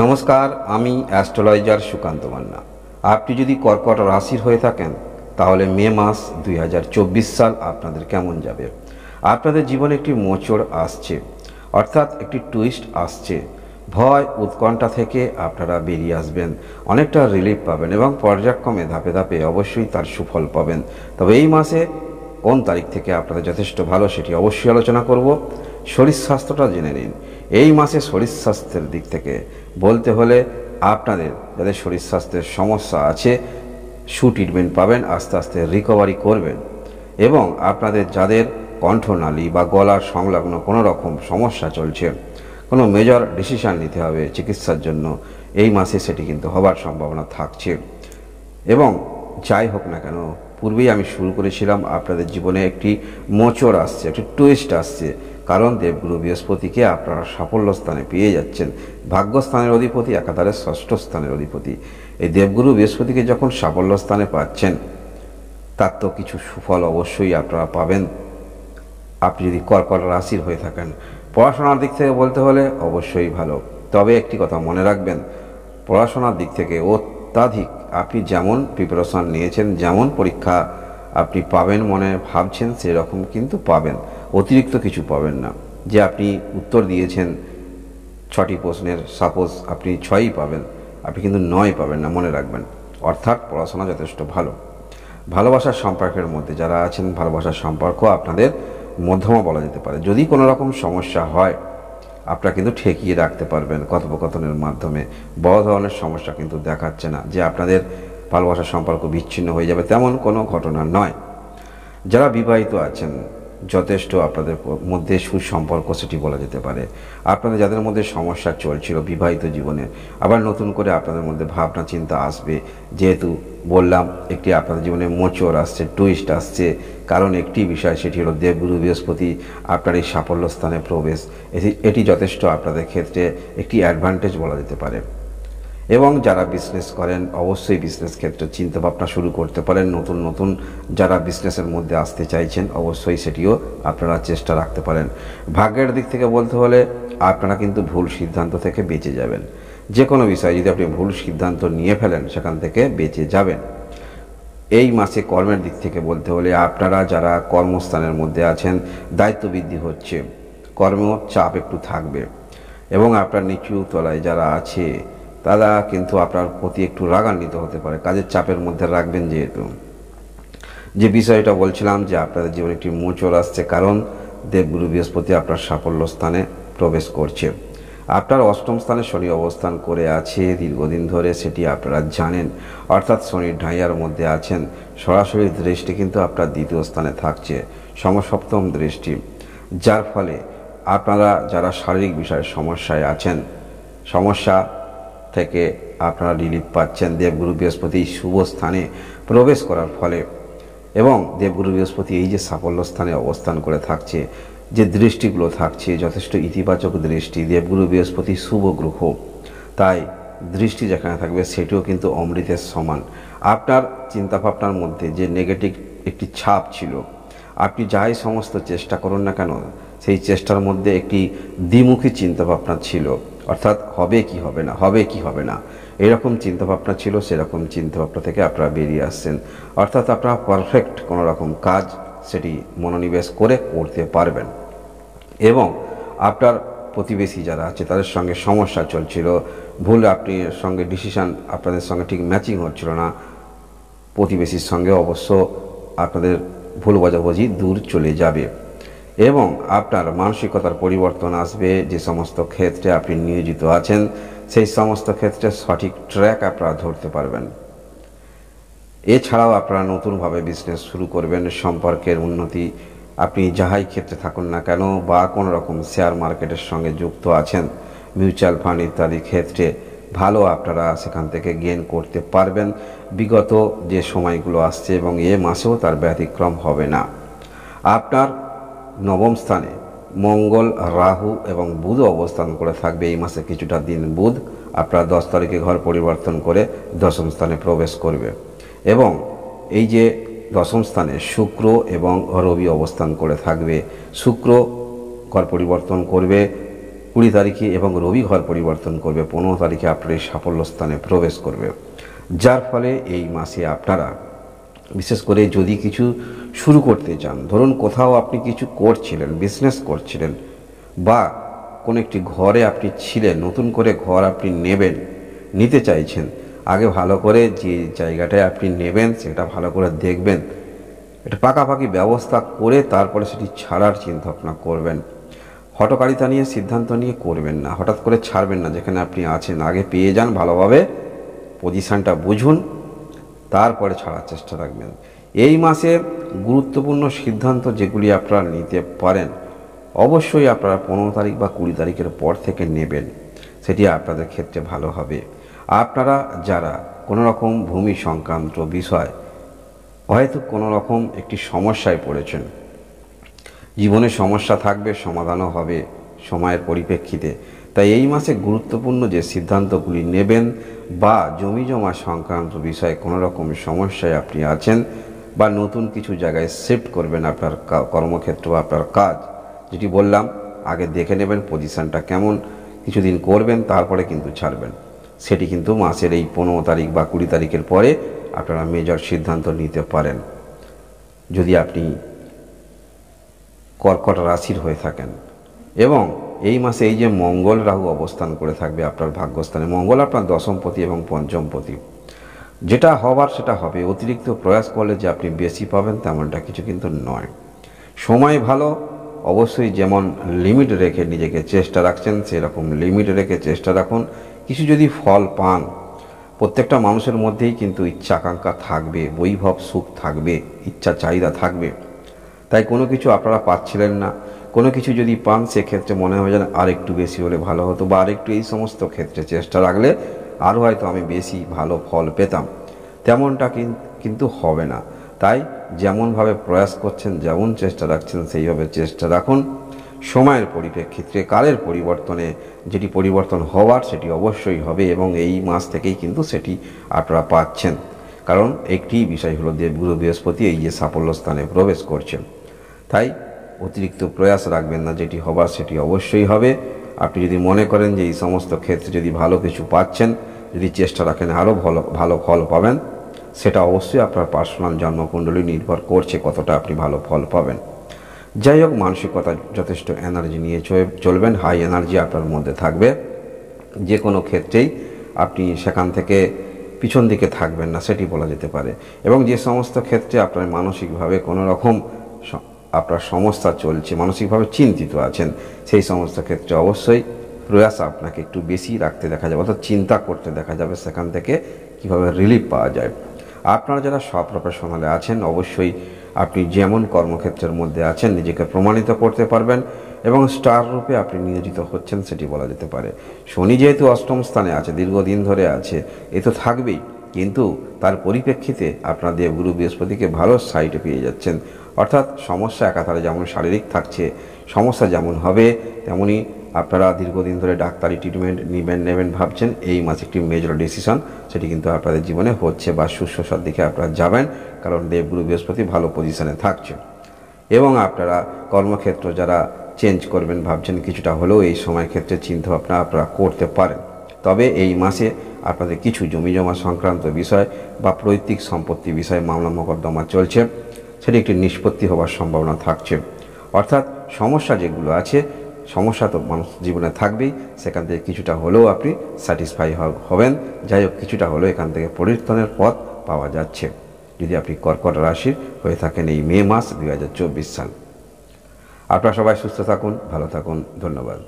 নমস্কার, আমি অ্যাস্ট্রোলজার সুকান্ত মান্না। আপনি যদি কর্কট রাশির হয়ে থাকেন তাহলে মে মাস 2024 সাল আপনাদের কেমন যাবে। আপনাদের জীবনে একটি মোচড় আসছে, অর্থাৎ একটি টুইস্ট আসছে। ভয় উৎকণ্ঠা থেকে আপনারা বেরিয়ে আসবেন, অনেকটা রিলিফ পাবেন এবং পর্যায়ক্রমে ধাপে ধাপে অবশ্যই তার সুফল পাবেন। তবে এই মাসে কোন তারিখ থেকে আপনাদের যথেষ্ট ভালো সেটি অবশ্যই আলোচনা করব। শরীর স্বাস্থ্যটা জেনে নিন। এই মাসে শরীর স্বাস্থ্যের দিক থেকে বলতে হলে আপনাদের যাদের শরীর স্বাস্থ্যের সমস্যা আছে ট্রিটমেন্ট পাবেন, আস্তে আস্তে রিকভারি করবেন। এবং আপনাদের যাদের কণ্ঠনালী বা গলার সংলগ্ন কোনো রকম সমস্যা চলছে, কোনো মেজর ডিসিশান নিতে হবে চিকিৎসার জন্য, এই মাসে সেটি কিন্তু হবার সম্ভাবনা থাকছে। এবং যাই হোক না কেন, পূর্বেই আমি শুরু করেছিলাম আপনাদের জীবনে একটি মোচড় আসছে, একটি টুইস্ট আসছে। কারণ দেবগুরু বৃহস্পতিকে আপনারা সাফল্য স্থানে পেয়ে যাচ্ছেন। ভাগ্যস্থানের অধিপতি, একাধারে ষষ্ঠ স্থানের অধিপতি। এই দেবগুরু বৃহস্পতিকে যখন সাফল্য স্থানে পাচ্ছেন, তার তো কিছু সুফল অবশ্যই আপনারা পাবেন আপনি যদি কর্কট রাশির হয়ে থাকেন। পড়াশোনার দিক থেকে বলতে হলে অবশ্যই ভালো। তবে একটি কথা মনে রাখবেন, পড়াশোনার দিক থেকে অত্যাধিক আপনি যেমন প্রিপারেশন নিয়েছেন, যেমন পরীক্ষা আপনি পাবেন মনে ভাবছেন, সেরকম কিন্তু পাবেন। অতিরিক্ত কিছু পাবেন না। যে আপনি উত্তর দিয়েছেন 6টি প্রশ্নের, সাপোজ আপনি 6ই পাবেন, আপনি কিন্তু 9 পাবেন না, মনে রাখবেন। অর্থাৎ পড়াশোনা যথেষ্ট ভালো। ভালোবাসার সম্পর্কের মধ্যে যারা আছেন, ভালোবাসার সম্পর্ক আপনাদের মধ্যমা বলা যেতে পারে। যদি কোনো রকম সমস্যা হয় আপনারা কিন্তু ঠেকিয়ে রাখতে পারবেন কথোপকথনের মাধ্যমে। বড় ধরনের সমস্যা কিন্তু দেখাচ্ছে না যে আপনাদের ভালোবাসার সম্পর্ক বিচ্ছিন্ন হয়ে যাবে, তেমন কোনো ঘটনা নয়। যারা বিবাহিত আছেন যথেষ্ট আপনাদের মধ্যে সুসম্পর্ক সেটি বলা যেতে পারে। আপনাদের যাদের মধ্যে সমস্যা চলছিল বিবাহিত জীবনে, আবার নতুন করে আপনাদের মধ্যে ভাবনা চিন্তা আসবে। যেহেতু বললাম একটি আপনাদের জীবনে মোচড় আসছে, টুইস্ট আসছে, কারণ একটি বিষয় সেটি হলো দেবগুরু বৃহস্পতি আপনার এই সাফল্য স্থানে প্রবেশ। এটি যথেষ্ট আপনাদের ক্ষেত্রে একটি অ্যাডভান্টেজ বলা যেতে পারে। এবং যারা বিজনেস করেন অবশ্যই বিজনেস ক্ষেত্রে চিন্তাভাবনা শুরু করতে পারেন। নতুন নতুন যারা বিজনেসের মধ্যে আসতে চাইছেন অবশ্যই সেটিও আপনারা চেষ্টা রাখতে পারেন। ভাগ্যের দিক থেকে বলতে হলে আপনারা কিন্তু ভুল সিদ্ধান্ত থেকে বেঁচে যাবেন। যে কোনো বিষয়ে যদি আপনি ভুল সিদ্ধান্ত নিয়ে ফেলেন সেখান থেকে বেঁচে যাবেন। এই মাসে কর্মের দিক থেকে বলতে হলে আপনারা যারা কর্মস্থানের মধ্যে আছেন দায়িত্ব বৃদ্ধি হচ্ছে, কর্ম চাপ একটু থাকবে। এবং আপনার নিচু তলায় যারা আছে তারা কিন্তু আপনার প্রতি একটু রাগান্বিত হতে পারে, কাজের চাপের মধ্যে রাখবেন। যেহেতু যে বিষয়টা বলছিলাম যে আপনাদের জীবনে একটি মোচড় আসছে, কারণ দেবগুরু বৃহস্পতি আপনার সাফল্য স্থানে প্রবেশ করছে। আপনার অষ্টম স্থানে শনি অবস্থান করে আছে দীর্ঘদিন ধরে, সেটি আপনারা জানেন। অর্থাৎ শনির ঢাইয়ার মধ্যে আছেন। সরাসরি দৃষ্টি কিন্তু আপনার দ্বিতীয় স্থানে থাকছে, সমসপ্তম দৃষ্টি। যার ফলে আপনারা যারা শারীরিক বিষয়ে সমস্যায় আছেন, সমস্যা থেকে আপনারা রিলিফ পাচ্ছেন দেবগুরু বৃহস্পতি শুভ স্থানে প্রবেশ করার ফলে। এবং দেবগুরু বৃহস্পতি এই যে সাফল্য স্থানে অবস্থান করে থাকছে, যে দৃষ্টিগুলো থাকছে যথেষ্ট ইতিবাচক দৃষ্টি। দেবগুরু বৃহস্পতি শুভ গ্রহ, তাই দৃষ্টি যেখানে থাকবে সেটিও কিন্তু অমৃতের সমান। আপনার চিন্তাভাবনার মধ্যে যে নেগেটিভ একটি ছাপ ছিল, আপনি যাই সমস্ত চেষ্টা করুন না কেন সেই চেষ্টার মধ্যে একটি দ্বিমুখী চিন্তাভাবনা ছিল। অর্থাৎ হবে কি হবে না, হবে কি হবে না, এরকম চিন্তাভাবনা ছিল। সেরকম চিন্তাভাবনা থেকে আপনারা বেরিয়ে আসছেন। অর্থাৎ আপনারা পারফেক্ট কোনো রকম কাজ সেটি মনোনিবেশ করে করতে পারবেন। এবং আপনার প্রতিবেশী যারা আছে তাদের সঙ্গে সমস্যা চলছিল, ভুল আপনি সঙ্গে ডিসিশান আপনাদের সঙ্গে ঠিক ম্যাচিং হচ্ছিল না, প্রতিবেশীর সঙ্গে অবশ্য আপনাদের ভুল বোঝাবুঝি দূর চলে যাবে। এবং আপনার মানসিকতার পরিবর্তন আসবে। যে সমস্ত ক্ষেত্রে আপনি নিয়োজিত আছেন সেই সমস্ত ক্ষেত্রে সঠিক ট্র্যাক আপনারা ধরতে পারবেন। এছাড়াও আপনারা নতুনভাবে বিজনেস শুরু করবেন, সম্পর্কের উন্নতি। আপনি যাহাই ক্ষেত্রে থাকুন না কেন বা কোনো রকম শেয়ার মার্কেটের সঙ্গে যুক্ত আছেন, মিউচুয়াল ফান্ড ইত্যাদি ক্ষেত্রে ভালো আপনারা সেখান থেকে গেইন করতে পারবেন। বিগত যে সময়গুলো আসছে এবং এ মাসেও তার ব্যতিক্রম হবে না। আপনার নবম স্থানে মঙ্গল, রাহু এবং বুধ অবস্থান করে থাকবে এই মাসে কিছুটা দিন। বুধ আপনার 10 তারিখে ঘর পরিবর্তন করে দশম স্থানে প্রবেশ করবে। এবং এই যে দশম স্থানে শুক্র এবং রবি অবস্থান করে থাকবে। শুক্র ঘর পরিবর্তন করবে 20 তারিখে এবং রবি ঘর পরিবর্তন করবে, 15 তারিখে আপনার এই সাফল্য স্থানে প্রবেশ করবে। যার ফলে এই মাসে আপনারা বিশেষ করে যদি কিছু শুরু করতে চান, ধরুন কোথাও আপনি কিছু করছিলেন, বিজনেস করছিলেন, বা কোনো একটি ঘরে আপনি ছিলেন, নতুন করে ঘর আপনি নিতে চাইছেন, আগে ভালো করে যে জায়গাটায় আপনি নেবেন সেটা ভালো করে দেখবেন, এটা পাকাপাকি ব্যবস্থা করে তারপরে সেটি ছাড়ার চিন্তা ভাবনা করবেন। হঠকারিতা নিয়ে সিদ্ধান্ত নিয়ে করবেন না, হঠাৎ করে ছাড়বেন না। যেখানে আপনি আছেন আগে পেয়ে যান, ভালোভাবে পজিশানটা বুঝুন, তারপরে ছাড়ার চেষ্টা রাখবেন। এই মাসে গুরুত্বপূর্ণ সিদ্ধান্ত যেগুলি আপনারা নিতে পারেন, অবশ্যই আপনারা 15 তারিখ বা 20 তারিখের পর থেকে নেবেন, সেটি আপনাদের ক্ষেত্রে ভালো হবে। আপনারা যারা কোনো রকম ভূমি সংক্রান্ত বিষয় হয়তো কোনো রকম একটি সমস্যায় পড়েছেন, জীবনে সমস্যা থাকবে, সমাধানও হবে সময়ের পরিপ্রেক্ষিতে, তাই এই মাসে গুরুত্বপূর্ণ যে সিদ্ধান্তগুলি নেবেন বা জমি জমা সংক্রান্ত বিষয়ে কোনো রকম সমস্যায় আপনি আছেন বা নতুন কিছু জায়গায় শিফট করবেন আপনার কর্মক্ষেত্র বা আপনার কাজ, যেটি বললাম আগে দেখে নেবেন পজিশানটা কেমন, কিছুদিন করবেন তারপরে কিন্তু ছাড়বেন। সেটি কিন্তু মাসের এই 15 তারিখ বা 20 তারিখের পরে আপনারা মেজর সিদ্ধান্ত নিতে পারেন। যদি আপনি কর্কট রাশির হয়ে থাকেন, এবং এই মাসে এই যে মঙ্গল রাহু অবস্থান করে থাকবে আপনার ভাগ্যস্থানে, মঙ্গল আপনার দশমপতি এবং পঞ্চমপতি, যেটা হবার সেটা হবে। অতিরিক্ত প্রয়াস করলে যে আপনি বেশি পাবেন তেমনটা কিছু কিন্তু নয়। সময় ভালো, অবশ্যই যেমন লিমিট রেখে নিজেকে চেষ্টা রাখছেন সেরকম লিমিট রেখে চেষ্টা রাখুন। কিছু যদি ফল পান, প্রত্যেকটা মানুষের মধ্যেই কিন্তু ইচ্ছা আকাঙ্ক্ষা থাকবে, বৈভব সুখ থাকবে, ইচ্ছা চাহিদা থাকবে। তাই কোনো কিছু আপনারা পাচ্ছিলেন না, কোনো কিছু যদি পান সেক্ষেত্রে মনে হয় যেন আর একটু বেশি হলে ভালো হতো, বা আরেকটু এই সমস্ত ক্ষেত্রে চেষ্টা রাখলে আরও হয়তো আমি বেশি ভালো ফল পেতাম, তেমনটা কিন্তু হবে না। তাই যেমনভাবে প্রয়াস করছেন, যেমন চেষ্টা রাখছেন সেইভাবে চেষ্টা রাখুন। সময়ের পরিপ্রেক্ষিতে কালের পরিবর্তনে যেটি পরিবর্তন হওয়ার সেটি অবশ্যই হবে, এবং এই মাস থেকেই কিন্তু সেটি আপনারা পাচ্ছেন। কারণ একটি বিষয় হলো দেবগুরু বৃহস্পতি এই যে সাফল্য স্থানে প্রবেশ করছেন। তাই অতিরিক্ত প্রয়াস রাখবেন না, যেটি হবার সেটি অবশ্যই হবে। আপনি যদি মনে করেন যে এই সমস্ত ক্ষেত্রে যদি ভালো কিছু পাচ্ছেন, যদি চেষ্টা রাখেন আরও ভালো ফল পাবেন, সেটা অবশ্যই আপনার পার্সোনাল জন্মকুণ্ডলী নির্ভর করছে কতটা আপনি ভালো ফল পাবেন। যাই হোক, মানসিকতা যথেষ্ট এনার্জি নিয়ে চলবেন, হাই এনার্জি আপনার মধ্যে থাকবে। যে কোনো ক্ষেত্রেই আপনি সেখান থেকে পিছন দিকে থাকবেন না, সেটি বলা যেতে পারে। এবং যে সমস্ত ক্ষেত্রে আপনার মানসিকভাবে কোনো রকম আপনার সমস্যা চলছে, মানসিকভাবে চিন্তিত আছেন, সেই সমস্ত ক্ষেত্রে অবশ্যই প্রয়াস আপনাকে একটু বেশি রাখতে দেখা যাবে, অর্থাৎ চিন্তা করতে দেখা যাবে সেখান থেকে কীভাবে রিলিফ পাওয়া যায়। আপনারা যারা প্রফেশনালে আছেন, অবশ্যই আপনি যেমন কর্মক্ষেত্রের মধ্যে আছেন নিজেকে প্রমাণিত করতে পারবেন, এবং স্টার রূপে আপনি নিয়োজিত হচ্ছেন সেটি বলা যেতে পারে। শনি যেহেতু অষ্টম স্থানে আছে, দীর্ঘদিন ধরে আছে, এ তো থাকবেই, কিন্তু তার পরিপ্রেক্ষিতে আপনার দেবগুরু বৃহস্পতিকে ভালো সাইডে পেয়ে যাচ্ছেন। অর্থাৎ সমস্যা একাধারে যেমন শারীরিক থাকছে, সমস্যা যেমন হবে, তেমনি আপনারা দীর্ঘদিন ধরে ডাক্তারি ট্রিটমেন্ট নেবেন ভাবছেন, এই মাসে একটি মেজর ডিসিশন সেটি কিন্তু আপনাদের জীবনে হচ্ছে, বা সুস্থতার দিকে আপনারা যাবেন, কারণ দেবগুরু বৃহস্পতি ভালো পজিশনে থাকছে। এবং আপনারা কর্মক্ষেত্র যারা চেঞ্জ করবেন ভাবছেন, কিছুটা হলেও এই সময় ক্ষেত্রে চিন্তাভাবনা আপনারা করতে পারেন। তবে এই মাসে আপনাদের কিছু জমিজমা সংক্রান্ত বিষয় বা পৈতৃক সম্পত্তি বিষয়ে মামলা মোকদ্দমা চলছে, সেটি একটি নিষ্পত্তি হওয়ার সম্ভাবনা থাকছে। অর্থাৎ সমস্যা যেগুলো আছে, সমস্যা তো মানুষ জীবনে থাকবেই, সেখান থেকে কিছুটা হলেও আপনি স্যাটিসফাই হবেন। যাই হোক, কিছুটা হলেও এখান থেকে পরিবর্তনের পথ পাওয়া যাচ্ছে যদি আপনি কর্কট রাশির হয়ে থাকেন এই মে মাস 2024 সাল। আপনারা সবাই সুস্থ থাকুন, ভালো থাকুন, ধন্যবাদ।